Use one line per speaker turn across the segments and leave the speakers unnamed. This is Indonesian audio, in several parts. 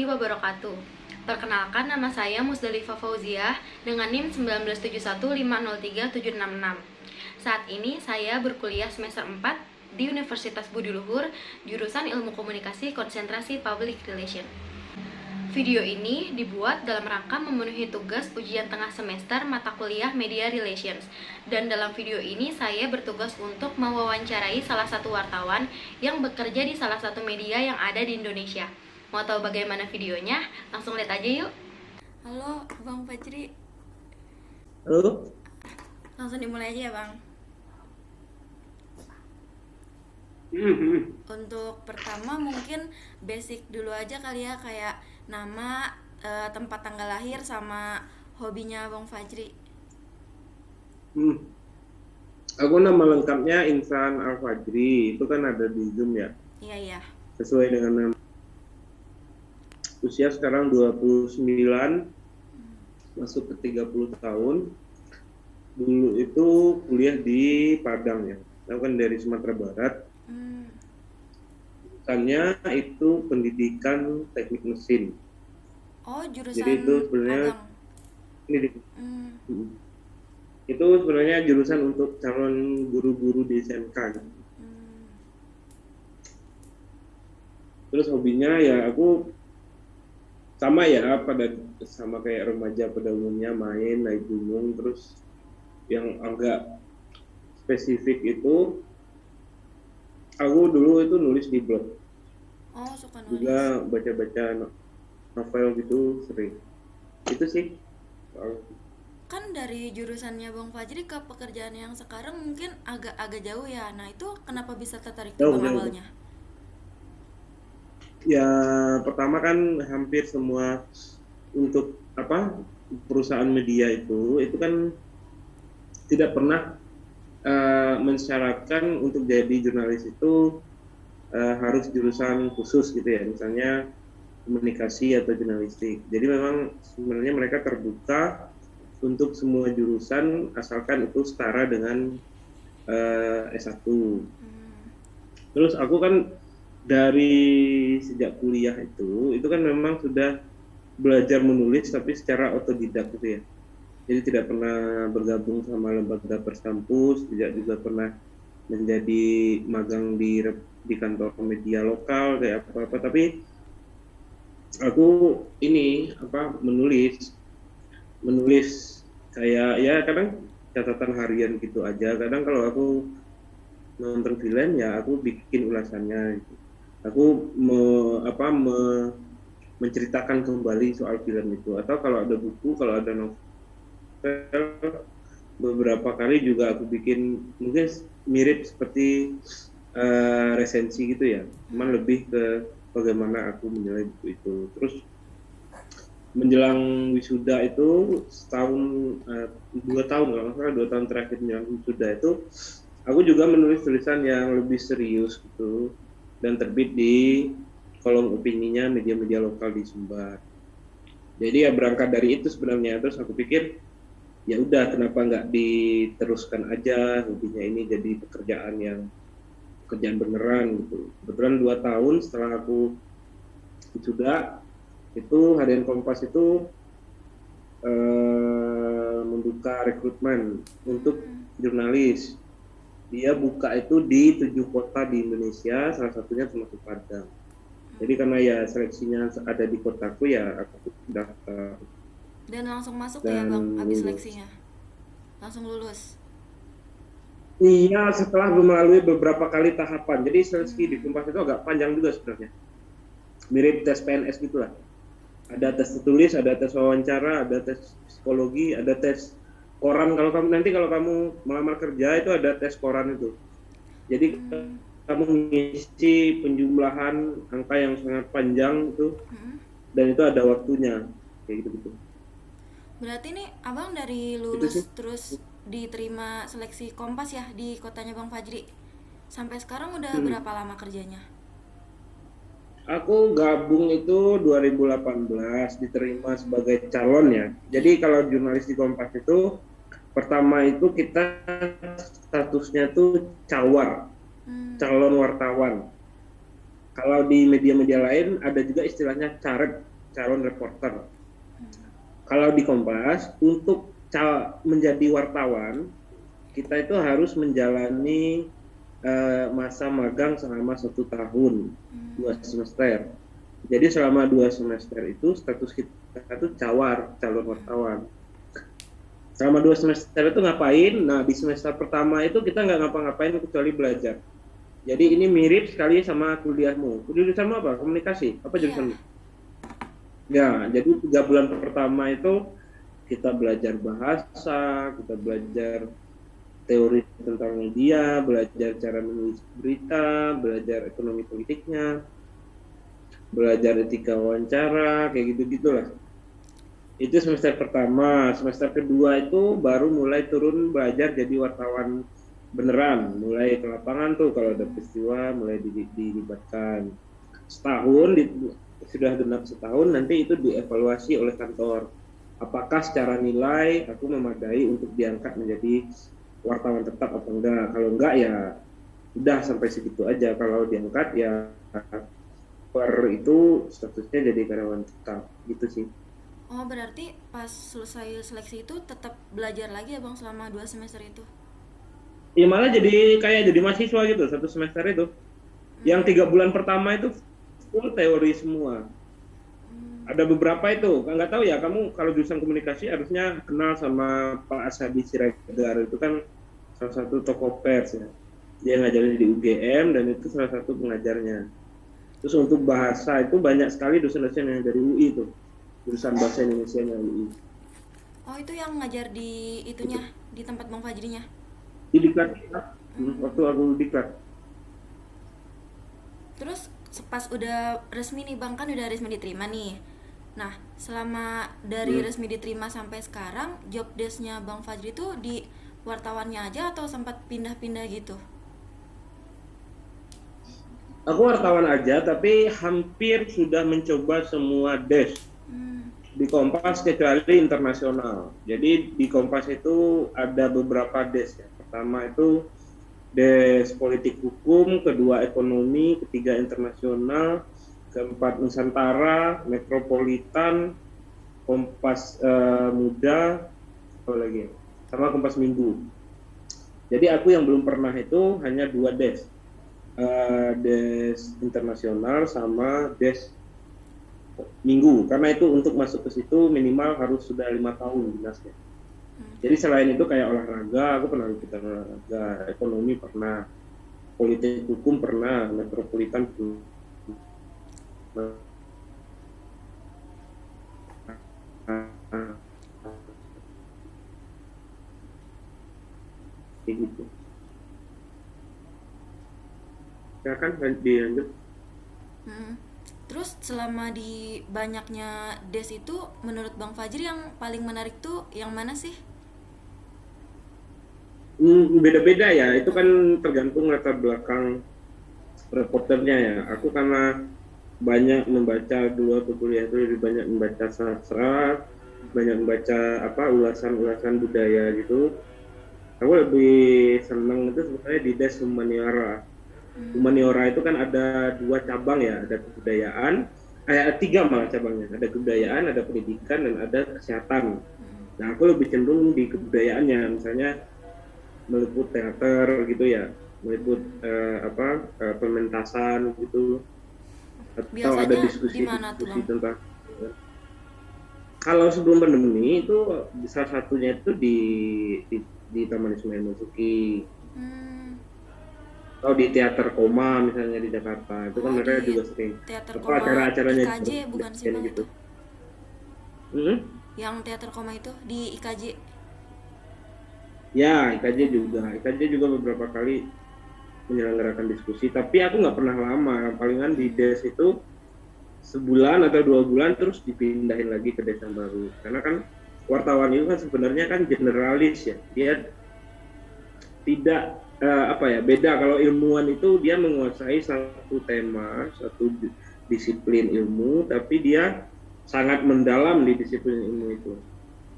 warahmatullahi wabarakatuh. Perkenalkan, nama saya Musdalifah Fauziah dengan NIM 19715037666. Saat ini saya berkuliah semester 4 di Universitas Budi Luhur, jurusan Ilmu Komunikasi konsentrasi Public Relation. Video ini dibuat dalam rangka memenuhi tugas ujian tengah semester mata kuliah Media Relations. Dan dalam video ini saya bertugas untuk mewawancarai salah satu wartawan yang bekerja di salah satu media yang ada di Indonesia. Mau tahu bagaimana videonya? Langsung lihat aja yuk. Halo, Bang Fajri.
Halo?
Langsung dimulai aja ya, Bang. Untuk pertama mungkin basic dulu aja kali ya, kayak nama, tempat tanggal lahir, sama hobinya Bang Fajri.
Aku nama lengkapnya Insan Al-Fajri, itu kan ada di Zoom ya.
Iya.
Sesuai dengan nama. Usia sekarang 29, masuk ke 30 tahun. Dulu itu kuliah di Padang ya. Aku kan dari Sumatera Barat. Jurusannya itu pendidikan teknik mesin.
Oh, jurusan
Jadi itu sebenarnya
Abang.
itu sebenarnya jurusan untuk calon guru-guru di SMK. Terus hobinya ya aku sama ya, sama kayak remaja pada umumnya, main, naik gunung. Terus yang agak spesifik itu aku dulu itu nulis di blog.
Oh, suka nulis.
Juga baca-baca novel gitu sering. Itu sih.
Kan dari jurusannya Bang Fajri ke pekerjaan yang sekarang mungkin agak jauh ya. Nah, itu kenapa bisa tertarik tuh Bang awalnya?
Ya, pertama kan hampir semua untuk perusahaan media itu kan tidak pernah mensyaratkan untuk jadi jurnalis itu harus jurusan khusus gitu ya, misalnya komunikasi atau jurnalistik. Jadi memang sebenarnya mereka terbuka untuk semua jurusan asalkan itu setara dengan S1. Terus aku kan dari sejak kuliah itu kan memang sudah belajar menulis tapi secara otodidak gitu ya. Jadi tidak pernah bergabung sama lembaga perkampus, tidak juga pernah menjadi magang di kantor media lokal kayak apa-apa, tapi aku ini menulis kayak ya kadang catatan harian gitu aja. Kadang kalau aku nonton film ya aku bikin ulasannya gitu. Aku menceritakan kembali soal film itu, atau kalau ada buku, kalau ada novel, beberapa kali juga aku bikin mungkin mirip seperti resensi gitu ya, cuman lebih ke bagaimana aku menilai buku itu. Terus menjelang wisuda itu setahun, 2 tahun kalau nggak salah, 2 tahun terakhir menjelang wisuda itu aku juga menulis tulisan yang lebih serius gitu dan terbit di kolom opininya media-media lokal di Sumbar. Jadi ya berangkat dari itu sebenarnya. Terus aku pikir ya udah, kenapa nggak diteruskan aja hobinya ini jadi pekerjaan beneran gitu. Kebetulan 2 tahun setelah aku wisuda itu Harian Kompas itu membuka rekrutmen untuk jurnalis. Dia buka itu di 7 kota di Indonesia, salah satunya termasuk Padang. Jadi karena ya seleksinya ada di kotaku, ya aku daftar.
Dan langsung masuk ya Bang, habis seleksinya? Langsung lulus?
Iya, setelah melalui beberapa kali tahapan. Jadi seleksi di Kompas itu agak panjang juga sebenarnya. Mirip tes PNS gitulah. Ada tes tertulis, ada tes wawancara, ada tes psikologi, ada tes koran. Kalau kamu melamar kerja itu ada tes koran itu. Jadi kamu mengisi penjumlahan angka yang sangat panjang itu, dan itu ada waktunya kayak gitu.
Berarti nih Abang dari lulus terus diterima seleksi Kompas ya di kotanya Bang Fajri. Sampai sekarang udah berapa lama kerjanya?
Aku gabung itu 2018, diterima sebagai calon ya. Jadi kalau jurnalis di Kompas itu pertama itu kita statusnya tuh cawar, calon wartawan. Kalau di media-media lain ada juga istilahnya caleg. calon reporter. Kalau di Kompas, untuk menjadi wartawan, kita itu harus menjalani masa magang selama 1 tahun, 2 semester. Jadi selama 2 semester itu status kita itu calon wartawan. Selama 2 semester itu ngapain? Nah, di semester pertama itu kita nggak ngapa-ngapain kecuali belajar. Jadi ini mirip sekali sama kuliahmu. Jurusanmu apa? Komunikasi? Apa jurusanmu? Ya, jadi 3 bulan pertama itu kita belajar bahasa, kita belajar teori tentang media, belajar cara menulis berita, belajar ekonomi politiknya, belajar etika wawancara, kayak gitu-gitulah. Itu semester pertama. Semester kedua itu baru mulai turun belajar jadi wartawan beneran, mulai ke lapangan tuh kalau ada peristiwa mulai dilibatkan. Sudah genap setahun, nanti itu dievaluasi oleh kantor. Apakah secara nilai aku memadai untuk diangkat menjadi wartawan tetap atau enggak? Kalau enggak ya udah sampai segitu aja. Kalau diangkat ya per itu statusnya jadi karyawan tetap gitu sih.
Oh, berarti pas selesai seleksi itu tetap belajar lagi ya Bang selama 2 semester itu?
Ya malah jadi mahasiswa gitu 1 semester itu. Yang 3 bulan pertama itu full teori semua. Ada beberapa itu, nggak tahu ya, kamu kalau jurusan komunikasi harusnya kenal sama Pak Asadi Siregar, itu kan salah satu tokoh pers ya. Dia ngajarin di UGM dan itu salah satu pengajarnya. Terus untuk bahasa itu banyak sekali dosen-dosen yang dari UI itu, jurusan bahasa Indonesia-nya UI.
Oh, itu yang ngajar di itunya, di tempat Bang Fajrinya?
Di Diklat, waktu aku Diklat.
Terus pas udah resmi nih Bang, kan udah resmi diterima nih. Nah, selama dari resmi diterima sampai sekarang, job desk-nya Bang Fajri itu di wartawannya aja atau sempat pindah-pindah gitu?
Aku wartawan aja, tapi hampir sudah mencoba semua desk di Kompas kecuali internasional. Jadi di Kompas itu ada beberapa desk ya. Pertama itu desk politik hukum, kedua ekonomi, ketiga internasional, keempat Nusantara, Metropolitan, Kompas Muda, apa lagi? Sama Kompas Minggu. Jadi aku yang belum pernah itu hanya 2 desk. Desk internasional sama desk Minggu, karena itu untuk masuk ke situ minimal harus sudah 5 tahun dinasnya. Jadi selain itu kayak olahraga, aku pernah ikut olahraga, ekonomi pernah, politik hukum pernah, Metropolitan pernah. Kayak gitu. Ya kan dilanjut.
Terus selama di banyaknya desk itu, menurut Bang Fajri yang paling menarik tuh yang mana sih?
Beda-beda ya, itu kan tergantung latar belakang reporternya ya. Aku karena banyak membaca dulu waktu kuliah itu, lebih banyak membaca sastra, banyak membaca ulasan-ulasan budaya gitu. Aku lebih senang itu sebenarnya di desk humaniora. Humaniora itu kan ada 2 cabang ya, ada kebudayaan, 3 malah cabangnya, ada kebudayaan, ada pendidikan, dan ada kesehatan. Nah, aku lebih cenderung di kebudayaannya, misalnya meliput teater gitu ya, meliput pementasan gitu, atau
biasanya
ada diskusi
tentang.
Kalau sebelum pandemi itu salah satunya itu di Taman Ismail Marzuki. Atau di Teater Koma misalnya di Jakarta, itu kan mereka juga sering acara-acaranya
IKJ bukan sih Bang
gitu.
Yang Teater Koma itu di IKJ?
Ya, IKJ juga beberapa kali menyelenggarakan diskusi, tapi aku nggak pernah lama, palingan di desk itu sebulan atau 2 bulan terus dipindahin lagi ke desk yang baru, karena kan wartawan itu kan sebenarnya kan generalis ya, dia tidak beda. Kalau ilmuwan itu dia menguasai satu tema, satu disiplin ilmu, tapi dia sangat mendalam di disiplin ilmu itu.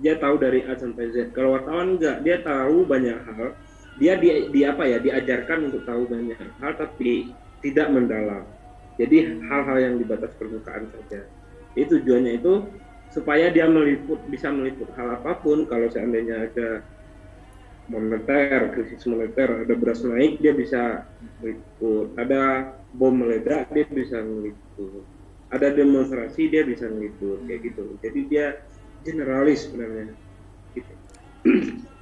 Dia tahu dari A sampai Z. Kalau wartawan enggak, dia tahu banyak hal. Dia diajarkan untuk tahu banyak hal, tapi tidak mendalam. Jadi hal-hal yang di batas permukaan saja. Itu tujuannya itu supaya dia bisa meliput hal apapun. Kalau seandainya ada moneter, krisis moneter, ada beras naik, dia bisa meliput. Ada bom meledak, dia bisa meliput. Ada demonstrasi, dia bisa meliput, kayak gitu. Jadi dia generalis sebenarnya. Gitu.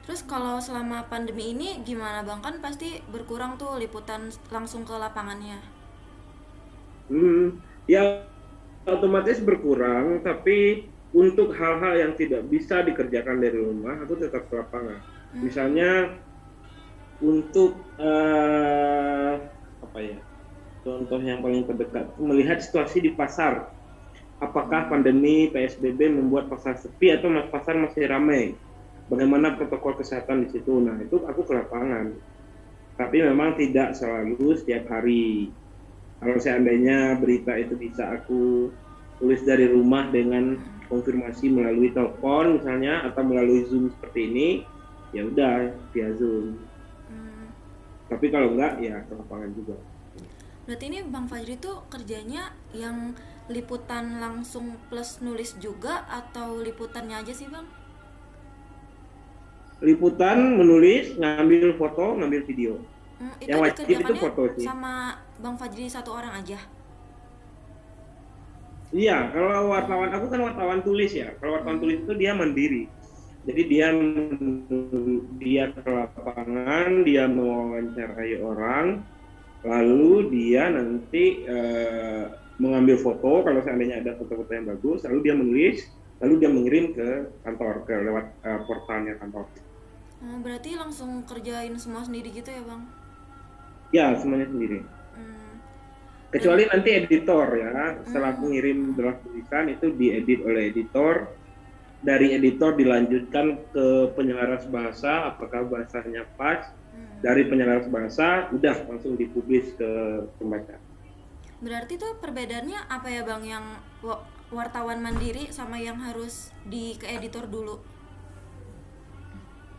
Terus kalau selama pandemi ini gimana Bang? Kan pasti berkurang tuh liputan langsung ke lapangannya.
Ya otomatis berkurang, tapi untuk hal-hal yang tidak bisa dikerjakan dari rumah, aku tetap ke lapangan. Misalnya untuk apa ya? Contoh yang paling terdekat, melihat situasi di pasar. Apakah pandemi PSBB membuat pasar sepi atau pasar masih ramai? Bagaimana protokol kesehatan di situ? Nah, itu aku ke lapangan. Tapi memang tidak selalu setiap hari. Kalau seandainya berita itu bisa aku tulis dari rumah dengan konfirmasi melalui telepon misalnya atau melalui Zoom seperti ini, ya udah via Zoom. Tapi kalau enggak ya ke lapangan juga.
Berarti ini Bang Fajri tuh kerjanya yang liputan langsung plus nulis juga atau liputannya aja sih Bang?
Liputan, menulis, ngambil foto, ngambil video.
Itu
yang wajib itu foto sih.
Sama Bang Fajri satu orang aja?
Iya, kalau wartawan, aku kan wartawan tulis ya. Kalau wartawan tulis itu dia mandiri. Jadi dia ke lapangan, dia mewawancarai orang, lalu dia nanti mengambil foto. Kalau seandainya ada foto-foto yang bagus, lalu dia menulis, lalu dia mengirim ke kantor, lewat portalnya kantor.
Berarti langsung kerjain semua sendiri gitu ya Bang?
Ya, semuanya sendiri. Kecuali nanti editor ya, setelah aku ngirim draft tulisan itu diedit oleh editor, dari editor dilanjutkan ke penyelaras bahasa, apakah bahasanya pas, dari penyelaras bahasa udah langsung dipublis ke pembaca.
Berarti tuh perbedaannya apa ya Bang, yang wartawan mandiri sama yang harus ke editor dulu?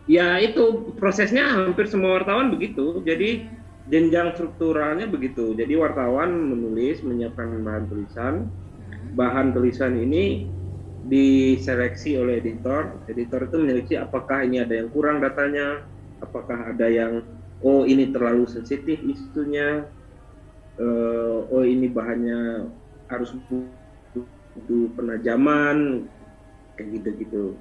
Ya itu prosesnya hampir semua wartawan begitu, jadi jenjang strukturalnya begitu. Jadi wartawan menulis, menyiapkan bahan tulisan ini diseleksi oleh editor. Editor itu menyeleksi apakah ini ada yang kurang datanya, apakah ada yang ini terlalu sensitif isunya, ini bahannya harus butuh penajaman, kayak gitu-gitu.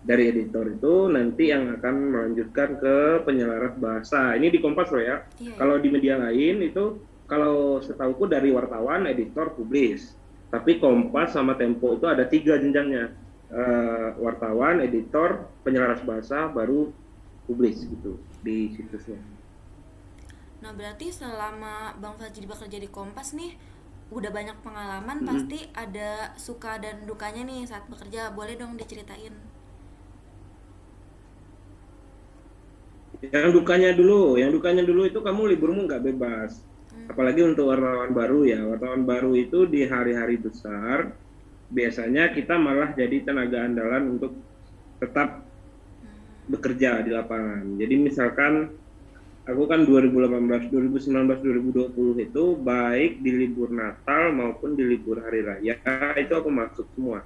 Dari editor itu nanti yang akan melanjutkan ke penyelaras bahasa. Ini di Kompas loh ya. Kalau di media lain itu, kalau setauku dari wartawan, editor, publis. Tapi Kompas sama Tempo itu ada 3 jenjangnya. Wartawan, editor, penyelaras bahasa, baru publis gitu di situsnya.
Nah berarti selama Bang Fajri bekerja di Kompas nih, udah banyak pengalaman, pasti ada suka dan dukanya nih saat bekerja. Boleh dong diceritain?
Yang dukanya dulu itu kamu liburmu nggak bebas. Apalagi untuk wartawan baru ya. Wartawan baru itu di hari-hari besar, biasanya kita malah jadi tenaga andalan untuk tetap bekerja di lapangan. Jadi misalkan aku kan 2018, 2019, 2020 itu baik di libur Natal maupun di libur Hari Raya itu aku masuk semua.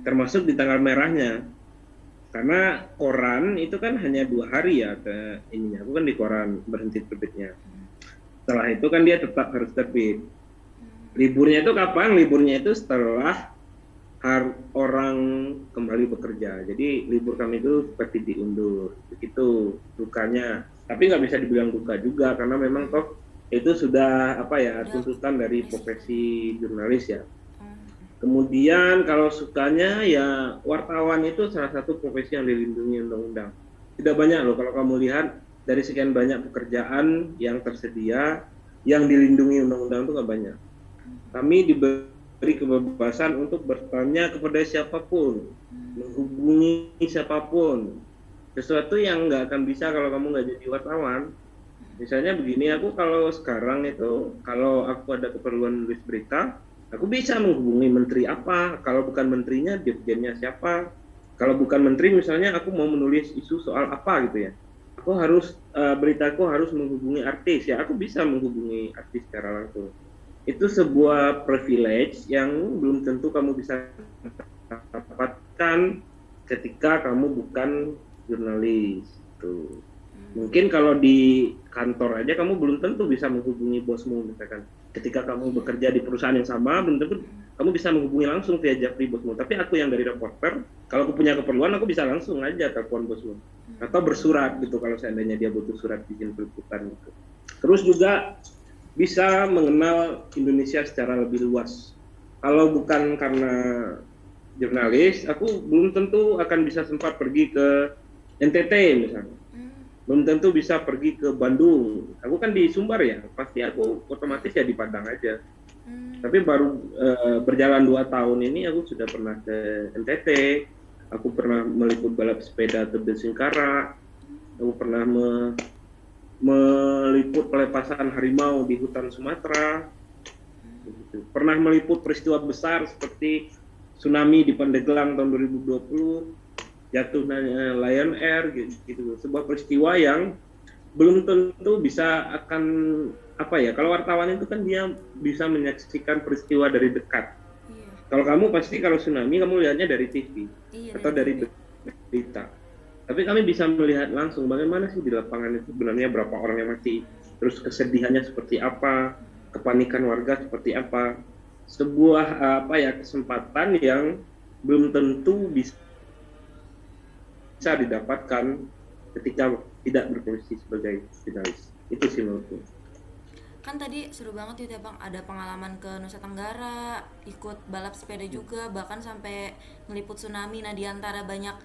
Termasuk di tanggal merahnya. Karena koran itu kan hanya 2 hari ya ininya. Aku kan di koran berhenti terbitnya. Setelah itu kan dia tetap harus terbit. Liburnya itu kapan? Liburnya itu setelah orang kembali bekerja. Jadi libur kami itu seperti diundur. Begitu dukanya. Tapi nggak bisa dibilang duka juga karena memang toh itu sudah tuntutan dari profesi jurnalis ya. Kemudian kalau sukanya ya wartawan itu salah satu profesi yang dilindungi undang-undang. Tidak banyak loh kalau kamu lihat dari sekian banyak pekerjaan yang tersedia yang dilindungi undang-undang itu nggak banyak. Kami diberi kebebasan untuk bertanya kepada siapapun, menghubungi siapapun. Sesuatu yang nggak akan bisa kalau kamu nggak jadi wartawan. Misalnya begini, aku kalau sekarang itu kalau aku ada keperluan nulis berita, aku bisa menghubungi menteri apa, kalau bukan menterinya dirjennya siapa, kalau bukan menteri misalnya aku mau menulis isu soal apa gitu ya, aku harus beritaku harus menghubungi artis ya, aku bisa menghubungi artis secara langsung. itu sebuah privilege yang belum tentu kamu bisa dapatkan ketika kamu bukan jurnalis. Tuh. Mungkin kalau di kantor aja kamu belum tentu bisa menghubungi bosmu misalkan. Ketika kamu bekerja di perusahaan yang sama, belum tentu kamu bisa menghubungi langsung via japri bosmu. Tapi aku yang dari reporter, kalau aku punya keperluan, aku bisa langsung aja telepon bosmu. Atau bersurat gitu kalau seandainya dia butuh surat izin peliputan gitu. Terus juga bisa mengenal Indonesia secara lebih luas. Kalau bukan karena jurnalis, aku belum tentu akan bisa sempat pergi ke NTT misalnya. Belum tentu bisa pergi ke Bandung. Aku kan di Sumbar ya, pasti aku otomatis ya di Padang aja. Tapi baru berjalan 2 tahun ini aku sudah pernah ke NTT, aku pernah meliput balap sepeda Tebing Singkara, aku pernah meliput pelepasan harimau di hutan Sumatera, pernah meliput peristiwa besar seperti tsunami di Pandeglang tahun 2020, jatuhnya Lion Air gitu, sebuah peristiwa yang belum tentu bisa akan kalau wartawan itu kan dia bisa menyaksikan peristiwa dari dekat. Kalau kamu pasti kalau tsunami kamu lihatnya dari TV atau dari berita. Tapi kami bisa melihat langsung bagaimana sih di lapangan itu sebenarnya berapa orang yang mati, terus kesedihannya seperti apa, kepanikan warga seperti apa. Sebuah kesempatan yang belum tentu bisa didapatkan ketika tidak berprofesi sebagai jurnalis. Itu sih menurutku.
Kan tadi seru banget itu ya Bang, ada pengalaman ke Nusa Tenggara, ikut balap sepeda juga, bahkan sampai ngeliput tsunami. Nah di antara banyak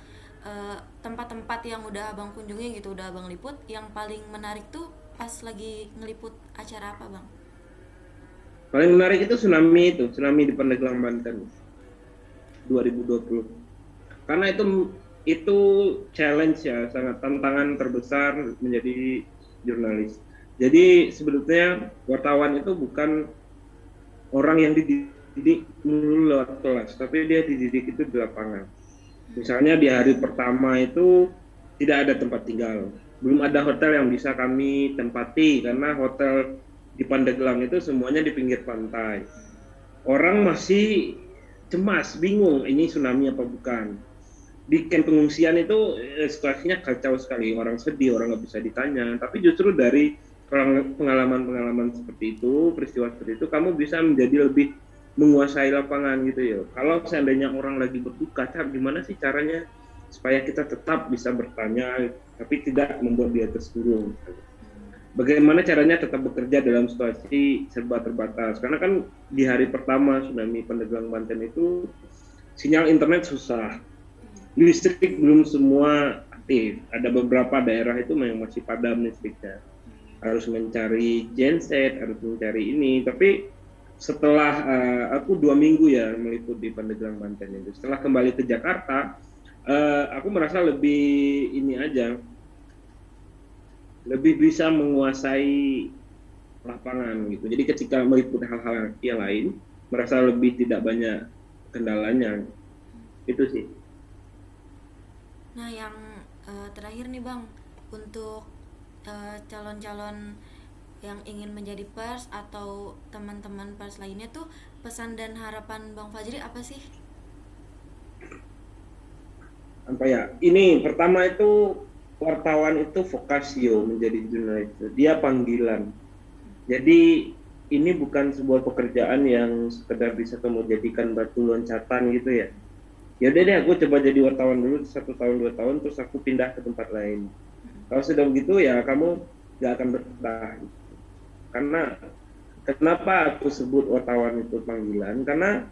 tempat-tempat yang udah Abang kunjungi gitu, udah Abang liput, yang paling menarik tuh pas lagi ngeliput acara apa Bang?
Paling menarik itu tsunami di Pandeglang, Banten 2020. Karena itu challenge ya, sangat tantangan terbesar menjadi jurnalis. Jadi sebetulnya wartawan itu bukan orang yang dididik dulu lewat kelas, tapi dia dididik itu di lapangan. Misalnya di hari pertama itu tidak ada tempat tinggal, belum ada hotel yang bisa kami tempati karena hotel di Pandeglang itu semuanya di pinggir pantai. Orang masih cemas, bingung ini tsunami apa bukan. Di kamp pengungsian itu situasinya kacau sekali, orang sedih, orang nggak bisa ditanya. Tapi justru dari pengalaman-pengalaman seperti itu, peristiwa seperti itu, kamu bisa menjadi lebih menguasai lapangan gitu ya. Kalau seandainya orang lagi berduka, gimana sih caranya supaya kita tetap bisa bertanya, tapi tidak membuat dia tersinggung. Bagaimana caranya tetap bekerja dalam situasi serba terbatas? Karena kan di hari pertama tsunami Pandeglang Banten itu sinyal internet susah. Listrik belum semua aktif. Ada beberapa daerah itu yang masih padam listriknya. Harus mencari genset, harus mencari ini. Tapi setelah aku 2 minggu ya meliput di Pandeglang Banten itu. Setelah kembali ke Jakarta, aku merasa lebih bisa menguasai lapangan gitu. Jadi ketika meliput hal-hal yang lain, merasa lebih tidak banyak kendalanya. Itu sih.
Nah yang terakhir nih Bang, untuk calon-calon yang ingin menjadi pers atau teman-teman pers lainnya tuh, pesan dan harapan Bang Fajri apa sih?
Ini pertama itu wartawan itu vokasio menjadi jurnalis, dia panggilan. Jadi ini bukan sebuah pekerjaan yang sekedar bisa kamu jadikan batu loncatan gitu ya. Ya udah deh aku coba jadi wartawan dulu 1 tahun 2 tahun terus aku pindah ke tempat lain. Kalau sudah begitu ya kamu nggak akan betah. Karena kenapa aku sebut wartawan itu panggilan? Karena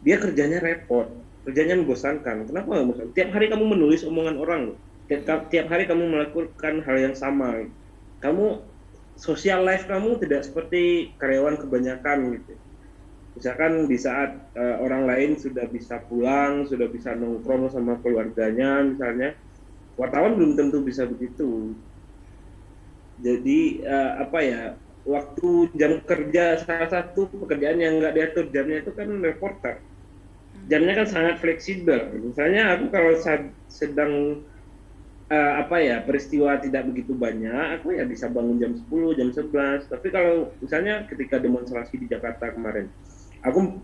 dia kerjanya repot, kerjanya membosankan. Kenapa nggak bosan? Tiap hari kamu menulis omongan orang, tiap hari kamu melakukan hal yang sama. Kamu social life kamu tidak seperti karyawan kebanyakan gitu. Misalkan di saat orang lain sudah bisa pulang, sudah bisa nongkrong sama keluarganya misalnya, wartawan belum tentu bisa begitu. Jadi waktu jam kerja, salah satu pekerjaan yang nggak diatur jamnya itu kan reporter. Jamnya kan sangat fleksibel. Misalnya aku kalau sedang apa ya, peristiwa tidak begitu banyak, aku ya bisa bangun jam 10, jam 11. Tapi kalau misalnya ketika demonstrasi di Jakarta kemarin, aku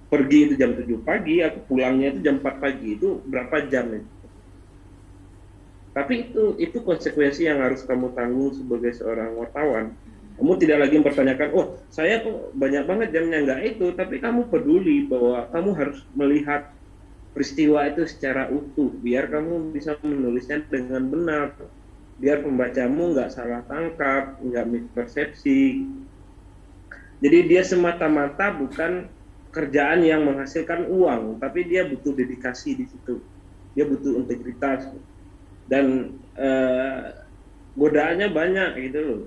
pergi itu jam 7 pagi, aku pulangnya itu jam 4 pagi, itu berapa jam ya? Tapi itu konsekuensi yang harus kamu tanggung sebagai seorang wartawan. Kamu tidak lagi mempertanyakan, oh saya kok banyak banget jamnya, enggak itu, tapi kamu peduli bahwa kamu harus melihat peristiwa itu secara utuh, biar kamu bisa menulisnya dengan benar, biar pembacamu nggak salah tangkap, nggak mispersepsi. Jadi dia semata-mata bukan kerjaan yang menghasilkan uang, tapi dia butuh dedikasi di situ, dia butuh integritas, dan godaannya banyak gitu loh.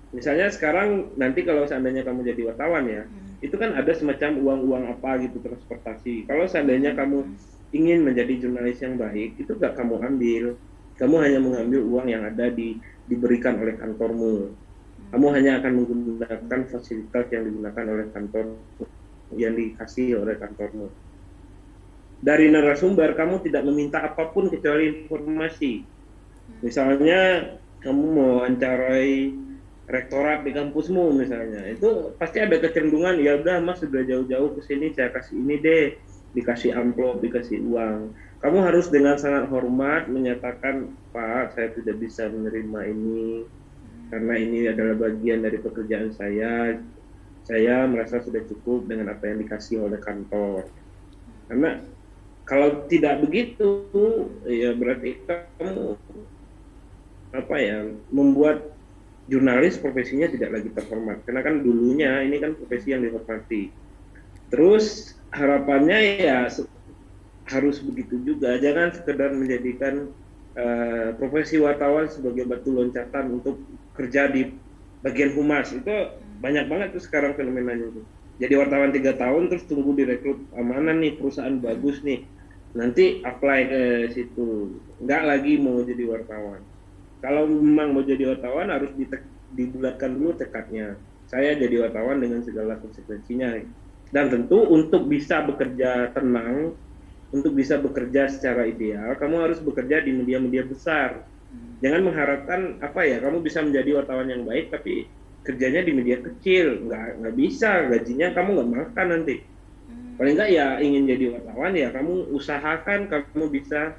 Misalnya sekarang nanti kalau seandainya kamu jadi wartawan ya, itu kan ada semacam uang-uang apa gitu, transportasi. Kalau seandainya kamu ingin menjadi jurnalis yang baik, itu gak kamu ambil. Kamu hanya mengambil uang yang ada diberikan oleh kantormu. Kamu hanya akan menggunakan fasilitas yang digunakan oleh kantor, yang dikasih oleh kantormu. Dari narasumber, kamu tidak meminta apapun kecuali informasi. Misalnya kamu mau wawancarai rektorat di kampusmu misalnya, itu pasti ada kecenderungan, ya udah mas sudah jauh-jauh ke sini saya kasih ini deh, dikasih amplop, dikasih uang. Kamu harus dengan sangat hormat menyatakan, Pak saya tidak bisa menerima ini karena ini adalah bagian dari pekerjaan saya merasa sudah cukup dengan apa yang dikasih oleh kantor. Karena kalau tidak begitu ya berarti kamu apa ya, membuat jurnalis profesinya tidak lagi terhormat, karena kan dulunya ini kan profesi yang dihormati. Terus harapannya ya harus begitu juga, jangan sekedar menjadikan profesi wartawan sebagai batu loncatan untuk kerja di bagian humas. Itu banyak banget tuh sekarang fenomenanya tuh. Jadi wartawan 3 tahun terus tunggu direkrut, mana nih perusahaan bagus nih, nanti apply ke situ, nggak lagi mau jadi wartawan. Kalau memang mau jadi wartawan harus dibulatkan dulu tekadnya. Saya jadi wartawan dengan segala konsekuensinya. Dan tentu untuk bisa bekerja tenang, untuk bisa bekerja secara ideal, kamu harus bekerja di media-media besar. Jangan mengharapkan apa ya, kamu bisa menjadi wartawan yang baik tapi kerjanya di media kecil, nggak bisa, gajinya kamu nggak makan nanti. Paling nggak ya ingin jadi wartawan ya kamu usahakan kamu bisa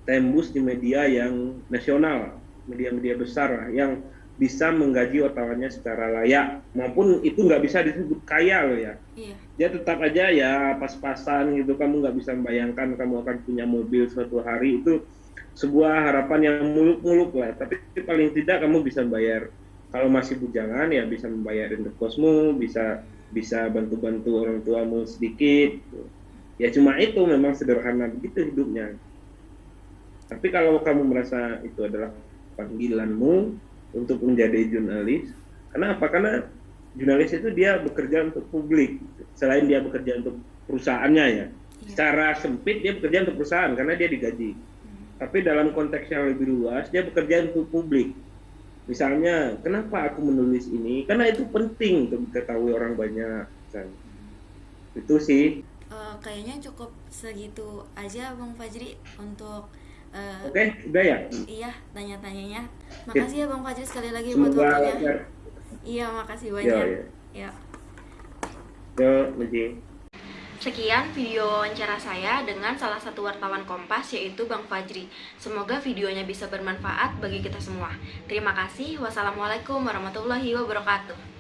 tembus di media yang nasional, media-media besar lah, yang bisa menggaji wartawannya secara layak, maupun itu nggak bisa disebut kaya loh ya. Iya. Dia tetap aja ya pas-pasan gitu, kamu nggak bisa membayangkan kamu akan punya mobil suatu hari, itu sebuah harapan yang muluk-muluk lah, tapi paling tidak kamu bisa bayar, kalau masih bujangan ya bisa membayar kosmu, bisa bantu-bantu orang tuamu sedikit. Ya cuma itu, memang sederhana begitu hidupnya. Tapi kalau kamu merasa itu adalah panggilanmu untuk menjadi jurnalis, kenapa? Karena jurnalis itu dia bekerja untuk publik, selain dia bekerja untuk perusahaannya ya. Secara sempit dia bekerja untuk perusahaan karena dia digaji. Tapi dalam konteks yang lebih luas dia bekerja untuk publik. Misalnya, kenapa aku menulis ini? Karena itu penting untuk diketahui orang banyak. Misalnya. Itu sih.
Kayaknya cukup segitu aja Bang Fajri untuk
Oke, udah ya?
Iya, tanya-tanyanya. Makasih ya Bang Fajri sekali lagi buat waktunya. Iya, makasih banyak. Ya.
Yo, Meji.
Sekian video wawancara saya dengan salah satu wartawan Kompas, yaitu Bang Fajri. Semoga videonya bisa bermanfaat bagi kita semua. Terima kasih. Wassalamualaikum warahmatullahi wabarakatuh.